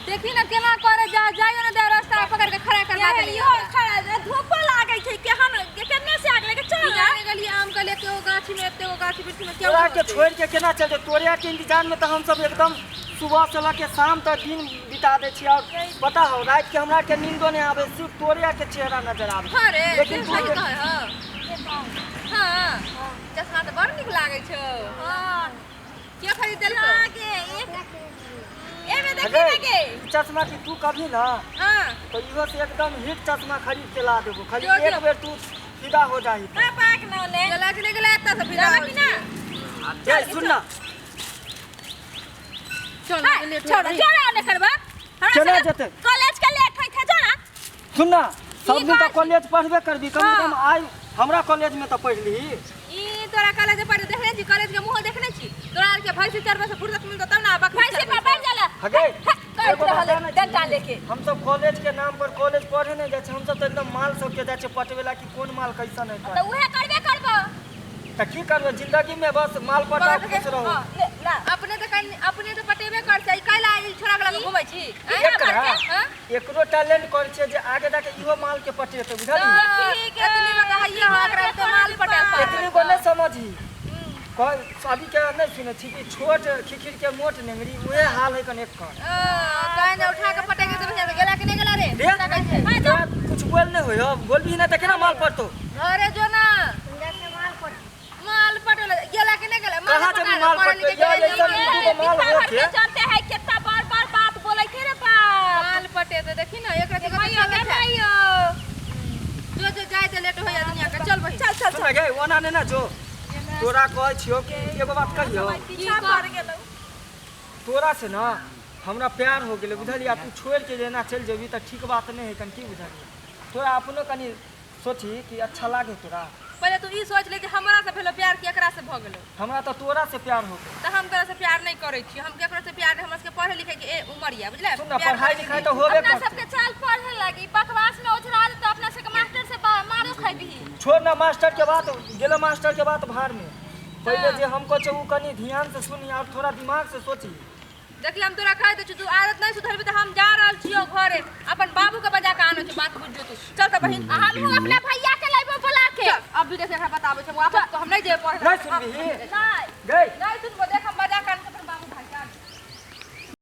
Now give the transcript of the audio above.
देखी ना केना करे जाइयो ना दे रास्ता पकड़ के खड़ा करवा दे यो खड़ा धूप लागे छै केहन केने से आग लगे चल ना गली आम के लेके वो गाछी में एते वो गाछी बिरछी में क्या तोरा के छोड़ के केना चलते तोरे के इंतजार में तो हम सब एकदम सुबह से लेके शाम तक दिन बिता दे छी और पता हो रात के हमरा के नींदो नहीं आवे सिर्फ तोरे के चेहरा नजर आवे अरे लेकिन तू हां चश्मा तो बड़ निक लागे छौ हां के खरीद देल लागे एमे देखी ना के चश्मा की तू कभी ना हां तो इहो से एकदम हिट चश्मा खरीद के ला देबो खाली एक बेर तू सीधा हो जाही हां पाक न ले गला के गला एता से फिर जाबी ना चल सुन ना चल लेट छोड़ जोरा ने करबा चला जते कॉलेज के लेट होई थे जोरा सुन ना सब दिन तो कॉलेज पढ़बे करबी कम से कम आई हमरा कॉलेज में तो पढ़ ली ई तोरा कॉलेज पढ़ देखले छी कॉलेज के मुंह देखने छी तोरा के भैंसी चरबे से फुर्सत मिलतो तब ना भैंसी पर बैठ जाला हगे कर रहले डंडा लेके हम सब कॉलेज के नाम पर कॉलेज पढ़े नहीं जाए हम सब तो एकदम माल सब के जाए पटवेला कि कौन माल कैसा नहीं तो उहे करबे करबो त की करबे जिंदगी में बस माल पटा खुश रहो ला अपने तो पटेबे कर छै काला ई छोरा वाला घुमै छी एकरो टैलेंट कर छै जे आगे जाके इहो माल के पटेते बुझली ठीक है इतनी में कहिए हाकरा तो माल पटा इतनी को नहीं समझी कोई अभी के नहीं सुने छी कि छोट खिखिर के मोट नेंगरी उहे हाल है कन एक कर कहन उठा के पटेके तो गेला कि नहीं गेला रे कुछ बोल नहीं होयो बोलबी ना त केना माल पड़तो अरे जो ना माल पटल गेला कि नहीं गेला कहां जब माल पटल या ऐसा नहीं माल हो के जानते हैं कितना बार बात बोले थे रे बाप माल पटे तो देखी ना एकरा के भाइयो जो जाय दे लेट होया दुनिया का चल भाई चल सुन गे ओना ने ना जो तोरा कहै छियो कि एगो बात कहियो पीछा पड़ गेलो तोरा से ना हमरा प्यार हो गेले बुझलिया तू छोड़ के जेना चल जेबी त ठीक बात नहीं है कन की बुझलिया तोरा अपनो कनी सोची कि अच्छा लागे तोरा पहले तू ई सोच ले कि हमरा से भेलो प्यार केकरा से भ गेलो हमरा तो तोरा से प्यार हो गेल त हम तोरा से प्यार नहीं करै छी हम केकरा से प्यार हमरा से पढ़े लिखे के उमरिया बुझले सुन ना पढ़ाई लिखाई तो होबे अपना करते सबके चाल पढ़े लगी बकवास में उधरा तो अपना से के मास्टर से मारो खैबी छोड़ ना मास्टर के बात गेलो मास्टर के बात भार में पहले जे हमको उ कनी ध्यान से सुनी और थोड़ा दिमाग से सोची देखली हम तोरा कह दे तू आदत नहीं सुधरबी त हम जा रहल छियो घरे अपन बाबू के बजा के आनो छ बात बुझ जो तू चल त बहिन हम अपना भैया के लेबो बुला के अब भी देख एकरा बताबै छ हम नहीं जे पढ़ नहीं सुनबी नहीं गई नहीं सुनबो